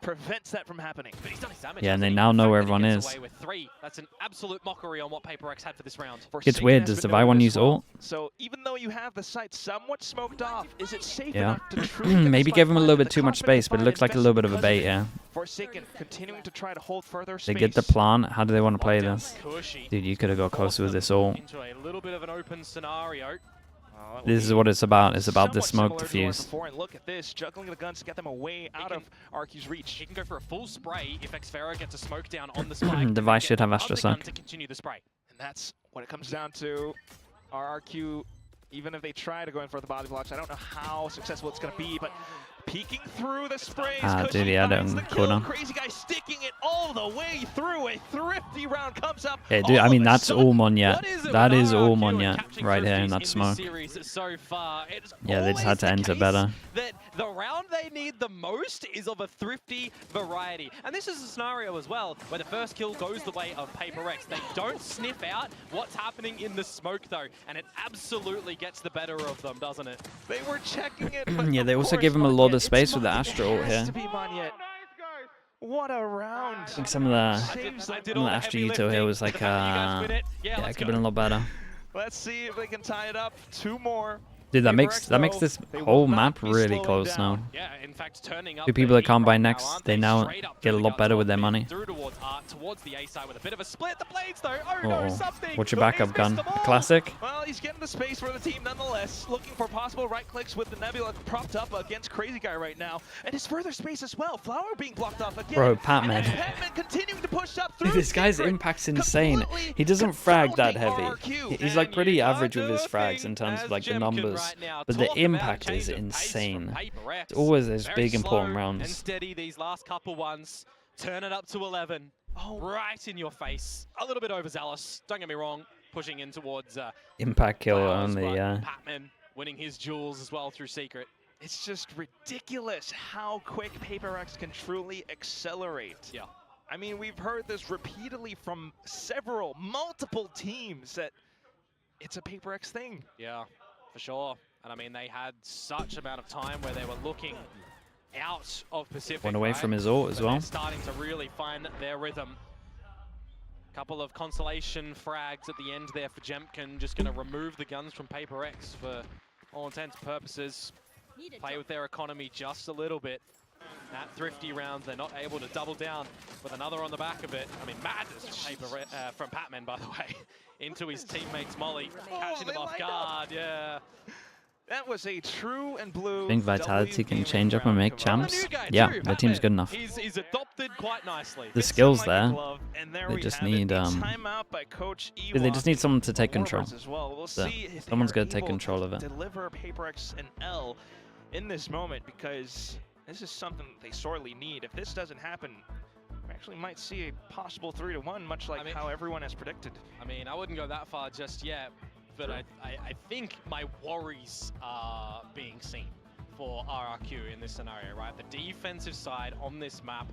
prevents that from happening. But he's done his damage. Yeah, and they hasn't he? now The know fact where that he everyone gets is. away with 3, that's an absolute mockery on what PRX had for this round. It's Forsaken weird. has Does been Davai want noted to as use well. ult? So even though you have the site somewhat smoked off, is it safe Yeah. enough to truly get Maybe this give him a fight little planted? bit too The much confidence space, but it fight looks like a invested little bit of a because bait, it. yeah. Forsaken continuing to try to hold further space. They get the plant. How do they want to play Lockdown this? Cushy. Dude, you could have got closer with this ult. Into a little bit of an open scenario. This is what it's about. It's about the somewhat smoke similar to defuse. before, and look at this, juggling the guns to get them away out of RQ's reach. He can go for a full spray if Xfera gets a smoke down on the spike. Device should have Other Astra gun Suck. to continue the spray. And that's what it comes down to. RRQ, even if they try to go in for the body blocks, I don't know how successful it's going to be, but peeking through the sprays. Dude, yeah, I don't cooldown. Crazy guy sticking it all the way through. A thrifty round comes up. Yeah, dude, I mean, that's all Monyet. What is it That with is all RRQ and Monyet catching right here in thrifties that this smoke. series so far? It's Yeah, they just had always to the enter case better. That the round they need the most is of a thrifty variety. And this is a scenario as well where the first kill goes the way of PRX. They don't sniff out what's happening in the smoke though, and it absolutely gets the better of them, doesn't it? They were checking it, but Yeah, they of also course give him a lot Monyet, of space it's with the Monyet. Astra ult It has here. to be Monyet. What a round. I think some of the Saves them. some of the Astra util here was like, yeah, it could have been a lot better. Let's see if they can tie it up. 2 more. Dude, that PRX, makes though, this they will whole not map be really slowing close down. now. Yeah, in fact, turning up. Two people the that come heat by right now, next, aren't they now Straight up get a through the lot guns better with on their mid, money. Through towards the A side with a bit of a split. The blades though. Oh no, something. What's your The backup Ace gun? missed them all. Classic? Well, he's getting the space for the team nonetheless. Looking for possible right clicks with the Nebula propped up against Crazy Guy right now. And his further space as well. Flower being blocked off again. Bro, Patman. And Patman continuing to push up through. This guy's Secret, impact's insane. completely He doesn't frag that confounding heavy. RRQ. He's like And pretty you average don't with his do a frags thing in terms of as like the Jemkin numbers. right now. But the Talk about a impact change is of pace insane. from PRX. It's always those Very big important slow rounds. and steady these last couple ones. Turn it up to 11. Oh, right in your face. A little bit overzealous. Don't get me wrong. Pushing in towards Impact kill Flowers, only, but yeah. Patman winning his jewels as well through Secret. It's just ridiculous how quick PRX can truly accelerate. Yeah. I mean, we've heard this repeatedly from multiple teams that it's a PRX thing. Yeah, for sure. And I mean, they had such amount of time where they were looking out of Pacific. One away right? from his ult as But well. they're starting to really find their rhythm. Couple of consolation frags at the end there for Jemkin. Just going to remove the guns from PRX for all intents and purposes. Play with their economy just a little bit. That thrifty round, they're not able to double down with another on the back of it. I mean, madness from Patman, by the way, into his teammates Molly, catching them off guard. Yeah. That was a true and blue. I think Vitality can change up and make champs. Yeah, their team's good enough. He's adopted quite nicely. The skills there. They They just need they just need someone to take control. Someone's got to take control of it. Deliver PRX an L in this moment, because this is something they sorely need. If this doesn't happen, we actually might see a possible 3-1, much like how everyone has predicted. I mean, I wouldn't go that far just yet. but I think my worries are being seen for RRQ in this scenario, right? The defensive side on this map,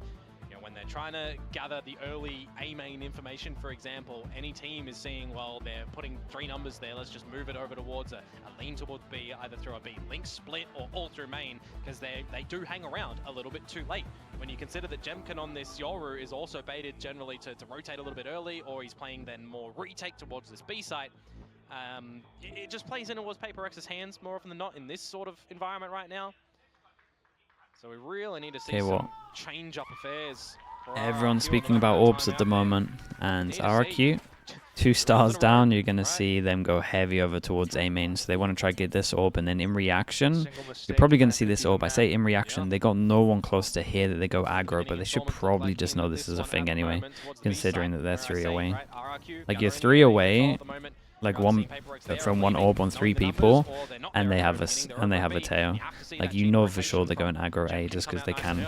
you know, when they're trying to gather the early A main information, for example, any team is seeing, well, they're putting 3 numbers there, let's just move it over towards a lane towards B, either through a B link split or all through main, because they do hang around a little bit too late. When you consider that Jemkin on this Yoru is also baited generally to rotate a little bit early, or he's playing then more retake towards this B site, it just plays in towards PRX's hands more often than not in this sort of environment right now. So we really need to see some change up affairs. Everyone's speaking about orbs at the moment, and RRQ, 2 stars down, you're going to see them go heavy over towards A main, so they want to try to get this orb, and then in reaction, you're probably going to see this orb. I say in reaction, they got no one close to here that they go aggro, but they should probably just know this is a thing anyway, considering that they're 3 away. Like, you're 3 away, like from 1 orb on 3 people, and they have a tail. Like, you know for sure they're going aggro A just because they can.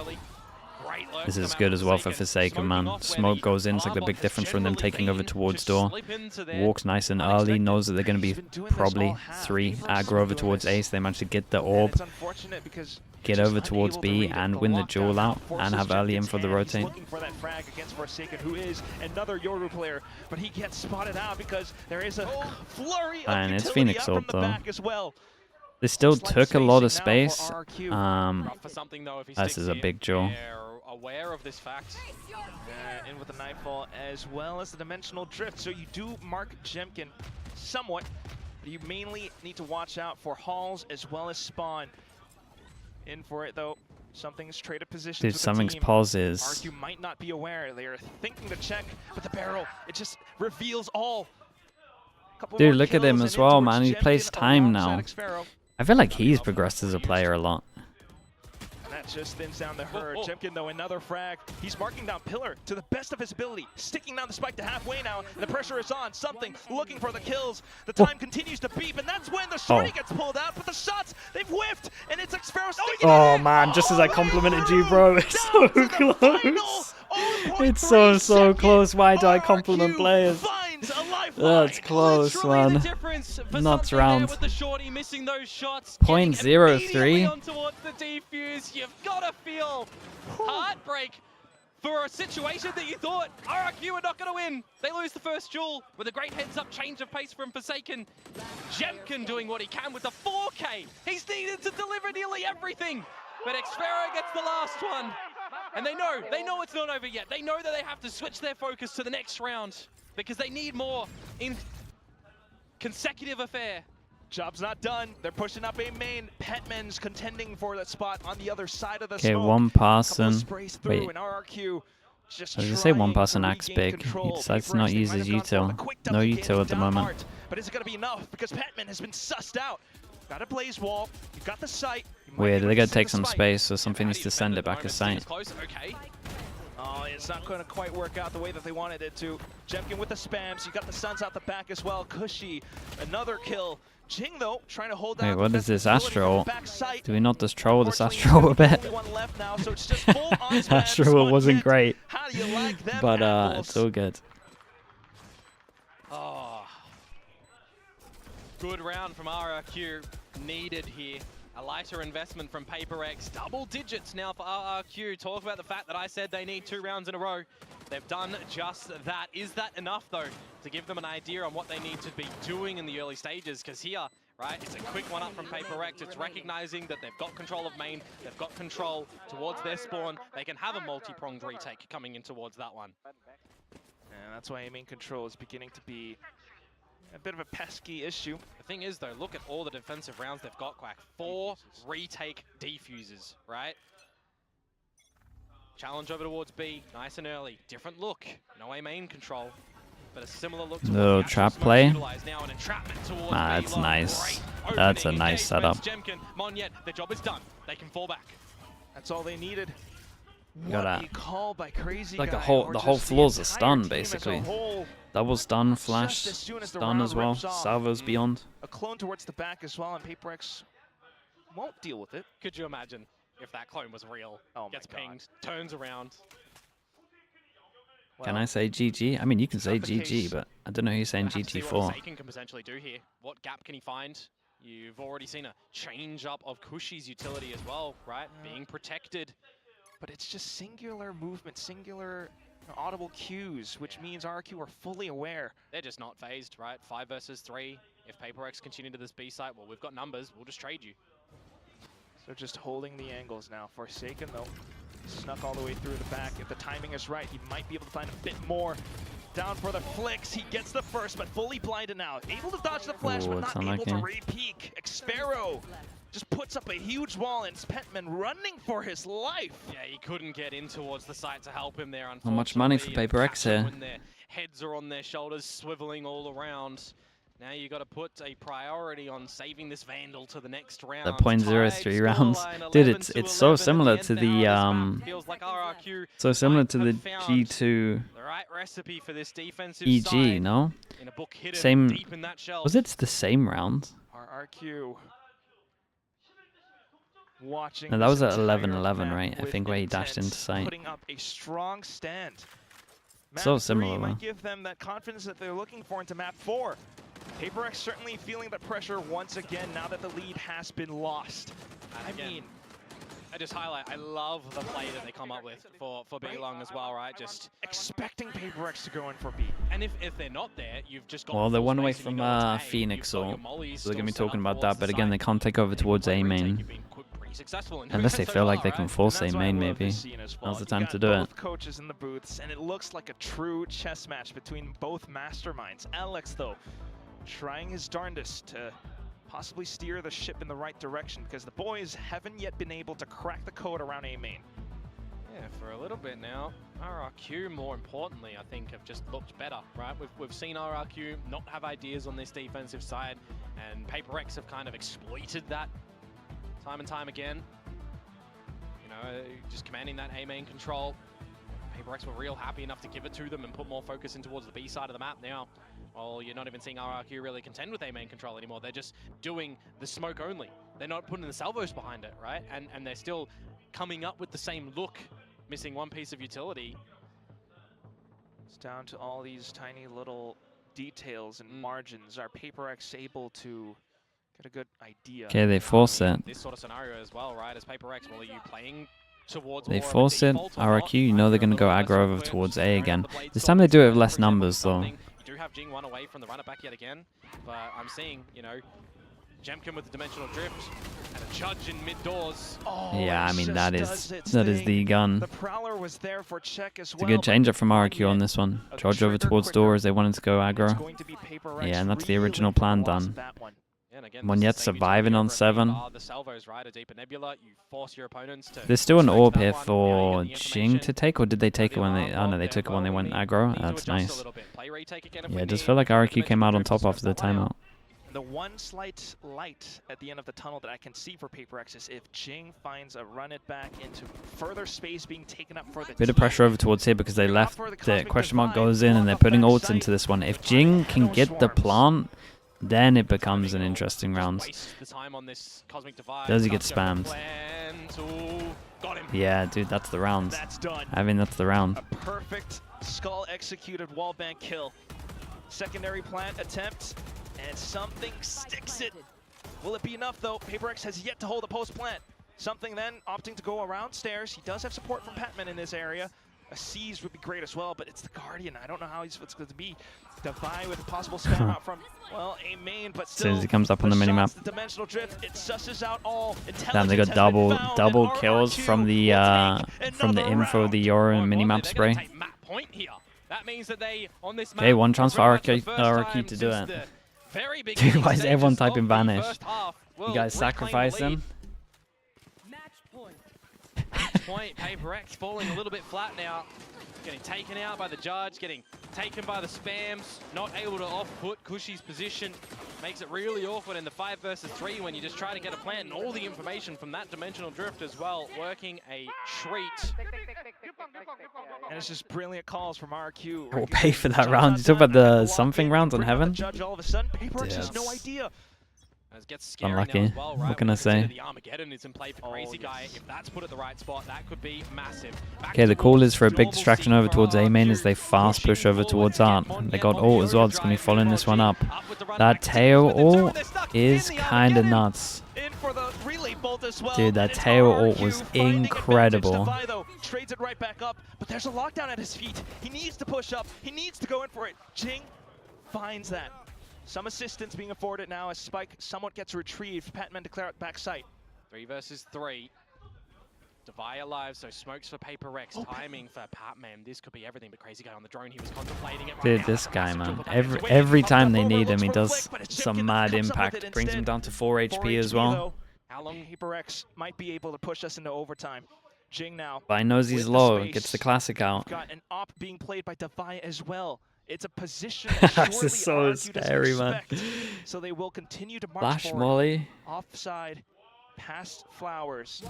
This is good as well for Forsaken, man. Smoke goes in, it's like the big difference from them taking over towards door. Walks nice and early, knows that they're going to be probably 3 aggro over towards A, so they manage to get the orb, get over towards B, and win the duel out, and have early in for the rotate. Looking for that frag against Forsaken, who is another Yoru player, but he gets spotted out because there is a flurry of and it's utility Phoenix out from ult the though. back as well. They still took a lot of space. This is a big duel. Aware of this fact. In with the Nightfall as well as the Dimensional Drift. So you do mark Jemkin somewhat, but you mainly need to watch out for Halls as well as Spawn. In for it though. Something's traded positions. Dude, with something's the team. pauses. RRQ might not be aware. They are thinking to check, but the barrel, it just reveals all. Dude, look at him as well, man. He plays time now. I feel like he's progressed as a player a lot. And that just thins down the herd. Jemkin, though, another frag. He's marking down Pillar to the best of his ability, sticking down the spike to halfway now. And the pressure is on. Something looking for the kills. The time continues to beep, and that's when the shorty gets pulled out. But the shots, they've whiffed, and it's Xfero sticking Oh man, just as I complimented you, bro, it's so close. It's so close. Why do I compliment players? That's close, man. Nuts round. With the shorty missing those shots, 0.03. on towards the defuse. You've got to feel heartbreak for a situation that you thought RRQ were not going to win. They lose the first duel with a great heads-up change of pace from Forsaken. Jemkin doing what he can with the 4K. He's needed to deliver nearly everything, but Xfero gets the last one. And they know it's not over yet. They know that they have to switch their focus to the next round because they need more in consecutive affair. Job's not done. They're pushing up A main. Petman's contending for that spot on the other side of the smoke. Okay, 1 person. Wait. Wait. I was gonna say 1 person acts big. He decides to not use his util. No util at the moment. But is it gonna be enough? Because Petman has been sussed out. Got a blaze wall. You got the sight. Weird. They gotta take some space, so something needs to send it back a sight. Oh, it's not going to quite work out the way that they wanted it to. Jemkin with the spams. You got the Suns out the back as well. Cushy, another kill. Jing, though, trying to hold down. Wait, what is this Astro? Do we not just troll this Astro a bit? Astro wasn't great, but it's all good. Oh, good round from RRQ. Needed here. A lighter investment from PRX. Double digits now for RRQ. Talk about the fact that I said they need 2 rounds in a row. They've done just that. Is that enough, though, to give them an idea on what they need to be doing in the early stages? Because here, right, it's a quick one up from PRX. It's recognizing that they've got control of main. They've got control towards their spawn. They can have a multi-pronged retake coming in towards that one. And that's why aiming control is beginning to be a bit of a pesky issue. The thing is, though, look at all the defensive rounds they've got, Quack. 4 retake defuses, right? Challenge over towards B, nice and early. Different look, no A main control, but a similar look to little trap play. Ah, that's nice. That's a nice setup. Jemkin, Monyet, their job is done. They can fall back. That's all they needed. Got a call by Crazy like Guy, the whole floor's a stun, basically. Double stun, flash, stun as well. Salvos beyond. A clone towards the back as well, and PRX won't deal with it. Could you imagine if that clone was real? Oh, gets pinged, turns around. Can I say GG? I mean, you can say GG, but I don't know who you're saying GG for. What Forsaken can potentially do here. What gap can he find? You've already seen a change up of Kushi's utility as well, right? Being protected. But it's just singular movement, singular audible cues, which means RRQ are fully aware. They're just not phased, right? 5 versus 3. If PRX continue to this B site, well, we've got numbers. We'll just trade you. So just holding the angles now. Forsaken, though, snuck all the way through the back. If the timing is right, he might be able to find a bit more. Down for the flicks. He gets the first, but fully blinded now. Able to dodge the flash, but not able to re-peek. Xpero just puts up a huge wall, and Petman running for his life. Yeah, he couldn't get in towards the site to help him there, unfortunately. Not much money for PRX here. When their heads are on their shoulders, swiveling all around. Now you got to put a priority on saving this Vandal to the next round. The .03 rounds, dude. It's so similar to the so similar to the G2 the right recipe for this defensive EG, side. no? In a book hidden Same. deep in that shelf. Was it the same round? RRQ watching. No, that was at this 11-11, entire right? I with think where he dashed intent, into sight. Putting up a strong stand. So Map similar, 3 though. might give them that confidence that they're looking for into map 4. PRX certainly feeling the pressure once again now that the lead has been lost. I just highlight, I love the play that they come up with for B long as well, right? Just expecting PRX to go in for B. And if they're not there, you've just got. Well, they're one away from Phoenix, so they're going to be talking about that. But again, they can't take over towards A main. Unless they feel like they can force A main, maybe. Now's the time to do it. Both coaches in the booths, and it looks like a true chess match between both masterminds. Alex, though, trying his darndest to possibly steer the ship in the right direction, because the boys haven't yet been able to crack the code around A main. Yeah, for a little bit now. RRQ, more importantly, I think, have just looked better, right? We've seen RRQ not have ideas on this defensive side, and PRX have kind of exploited that time and time again. You know, just commanding that A main control. PRX were real happy enough to give it to them and put more focus in towards the B side of the map now. Well, you're not even seeing RRQ really contend with A main control anymore. They're just doing the smoke only. They're not putting the salvos behind it, right? And they're still coming up with the same look, missing one piece of utility. It's down to all these tiny little details and margins. Are PRX able to get a good idea? Okay, they force it. This sort of scenario as well, right? As PRX, well, are you playing towards They force it. RRQ, you know they're going to go aggro over towards A again. This time they do it with less numbers, though. You do have Jing one away from the runner back yet again, but I'm seeing, you know, Jemkin with the dimensional drift and a Judge in mid doors. Oh, yeah, I mean that is the gun. The Prowler was there for check as It's a good change up from RRQ on this one. Charge over towards doors. They wanted to go aggro. Yeah, and that's the original plan done. Monyet surviving on 7. There's still an orb here for Jing to take, or did they take it when they... Oh no, they took it when they went aggro. That's nice. Yeah, it just felt like RRQ came out on top after the timeout. The one slight light at the end of the tunnel that I can see for PRX is if Jing finds a run it back into further space being taken up for the Bit of pressure over towards here because they left. The question mark goes in and they're putting ults into this one. If Jing can get the plant, then it becomes an interesting round. Does he get spammed? Yeah, dude, that's the round. I mean, that's the round. A perfect skull executed wallbang kill. Secondary plant attempt, and something sticks it. Will it be enough, though? PRX has yet to hold a post plant. Something then opting to go around stairs. He does have support from Petman in this area. A seize would be great as well, but it's the Guardian. I don't know how it's going to be. Defy with a possible spam out from, well, A main, but still. As soon as he comes up on the minimap. The dimensional drift, it susses out all. Damn, they got double kills from the info, the Yoru minimap spray. Okay, one chance for RRQ to do it. Dude, why is everyone typing Vanish? You guys sacrificing? Point, PRX falling a little bit flat now. Getting taken out by the Judge, getting taken by the spams, not able to off-put Kushi's position. Makes it really awkward in the 5 versus 3 when you just try to get a plan, and all the information from that dimensional drift as well, working a treat. And it's just brilliant calls from RRQ. We'll pay for that round. You talk about the something round on Heaven? Judge all of a sudden, PRX has no idea. It gets scary now Unlucky. as well, right? What can I say? The Armageddon is in play for Crazy Guy. If that's put at the right spot, that could be massive. Okay, the call is for a big distraction over towards A main as they fast push over towards Art. They got ult as well. It's going to be following this one up. That tail ult is kind of nuts. Dude, that tail ult was incredible. Trades it right back up, but there's a lockdown at his feet. He needs to push up. He needs to go in for it. Jing finds that. Some assistance being afforded now as Spike somewhat gets retrieved. Patman declare it backside. 3 versus 3. Devi alive, so smokes for PRX. Timing for Patman. This could be everything, but Crazy Guy on the drone. He was contemplating it. Dude, this guy, man. Every time they need him, he does some mad impact. Brings him down to 4 HP as well. How long PRX might be able to push us into overtime. Jing now. But I knows he's low. Gets the classic out. Got an op being played by Devi as well. It's a position this is so scary, man. So they will continue to march Flash forward. molly. Offside, past Flowers.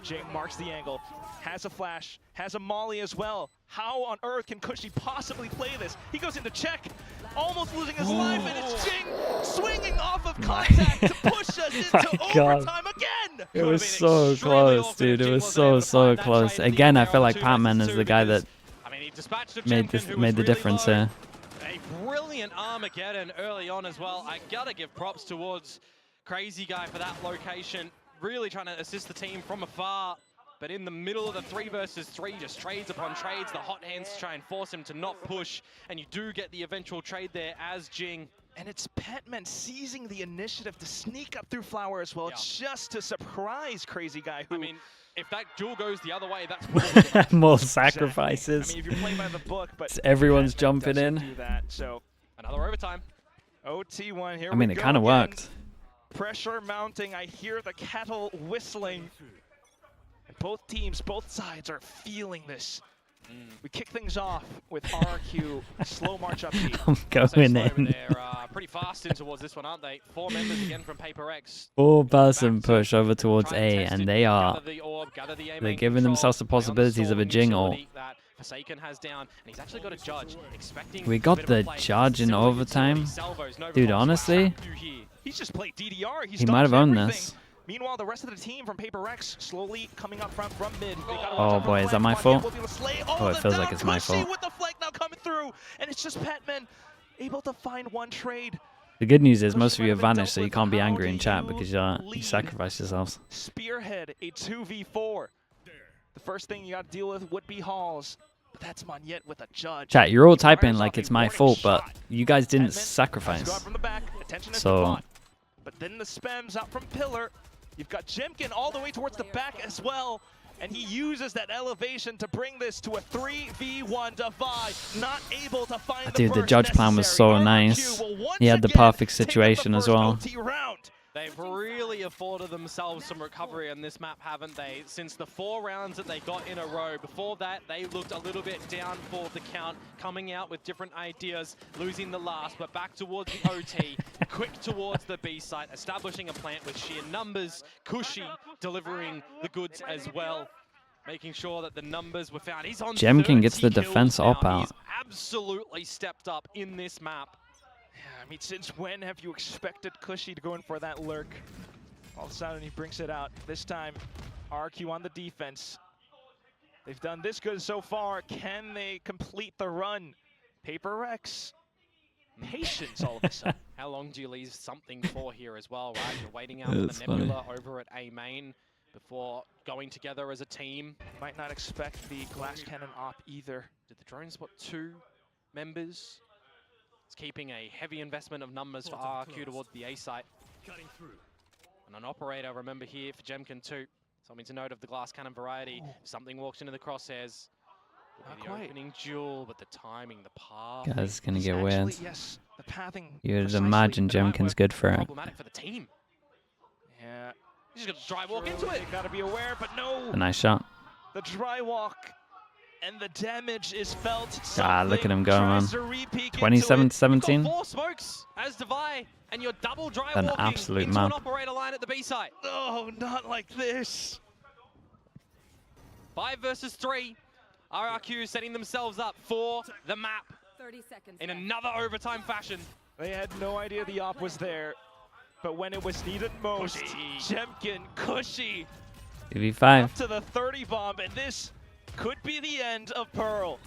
Jing marks the angle, has a flash, has a molly as well. How on earth can Cushy possibly play this? He goes into check, almost losing his life, and it's Jing swinging off of contact to push us into overtime again! It was so close, dude. It was so close. Again, I feel like Patman is the guy that made the difference here. A brilliant Armageddon early on as well. I gotta give props towards Crazy Guy for that location. Really trying to assist the team from afar. But in the middle of the 3 versus 3, just trades upon trades. The hot hands try and force him to not push. And you do get the eventual trade there as Jing. And it's Petman seizing the initiative to sneak up through Flower as well. Yeah. It's just to surprise Crazy Guy. Who, I mean, if that duel goes the other way, that's more sacrifices. I mean, if you play by the book, but everyone's jumping in. Do that, so another overtime. OT1 here. I mean, it kind of worked. Pressure mounting. I hear the kettle whistling. And both teams, both sides are feeling this. We kick things off with RRQ, slow march up deep. I'm going in. They're pretty fast in towards this one, aren't they? 4 members again from PRX. 4-person push over towards A, and they're giving themselves the possibilities of a Jing ult. We got the judge in overtime. Dude, honestly, he's just played DDR. He might have owned this. Meanwhile, the rest of the team from PRX slowly coming up front from mid. Oh boy, is that my fault? Oh, it feels like it's my fault. With the flank now coming through, and it's just Petman able to find one trade. The good news is most of you have vanished, so you can't be angry in chat because you sacrificed yourselves. Spearhead a 2v4. The first thing you got to deal with would be Halls. But that's Monyet with a judge. Chat, you're all typing like it's my fault, but you guys didn't sacrifice. So. But then the spams out from Pillar. You've got Jemkin all the way towards the back as well. And he uses that elevation to bring this to a 3v1 Devi. Not able to find the judge plan was so nice. He had the perfect situation as well. They've really afforded themselves some recovery on this map, haven't they? Since the 4 rounds that they got in a row. Before that, they looked a little bit down for the count, coming out with different ideas, losing the last, but back towards the OT, quick towards the B site, establishing a plant with sheer numbers, Cushy delivering the goods as well, making sure that the numbers were found. He's on Jemkin gets the defense op out. He's absolutely stepped up in this map. Yeah, I mean, since when have you expected Cushy to go in for that lurk? All of a sudden, he brings it out. This time, RQ on the defense. They've done this good so far. Can they complete the run? PRX. Patience all of a sudden. How long do you leave something for here as well, right? You're waiting out for the Nebula over at A main before going together as a team. Might not expect the glass cannon op either. Did the drone spot 2 members? It's keeping a heavy investment of numbers for RRQ towards the A site. And an operator, remember here for Jemkin too. Something to note of the glass cannon variety. If something walks into the crosshairs, it'll be the opening duel, but the timing, the path. Guys, it's gonna get weird. Yes, the pathing. You'd imagine Jemkin's good for it. Problematic for the team. Yeah. He's just gonna dry walk into it. Gotta be aware, but no. A nice shot. The dry walk. And the damage is felt. Ah, look at him go, man. 27-17. 4 smokes as Devi, and you're double dry An walking absolute into map. an operator line at the B site. Oh, not like this. 5 versus 3. RRQ setting themselves up for the map 30 seconds in another overtime fashion. They had no idea the op was there. But when it was needed most, Jemkin, Cushy, 2v5. up to the 30 bomb, and this could be the end of Pearl.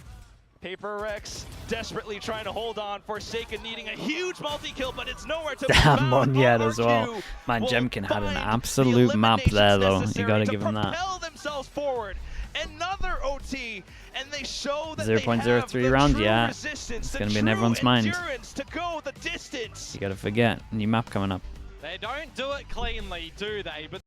PRX desperately trying to hold on, Forsaken needing a huge multi-kill, but it's nowhere to be Damn, found. Monyet as RRQ well. Man, will Jemkin had an find absolute the map there, though. You eliminations gotta necessary give him to that. propel themselves forward. Another OT, and they show that 0.03 round, yeah. It's gonna be in everyone's mind. To go the distance. You gotta forget, new map coming up. They don't do it cleanly, do they? But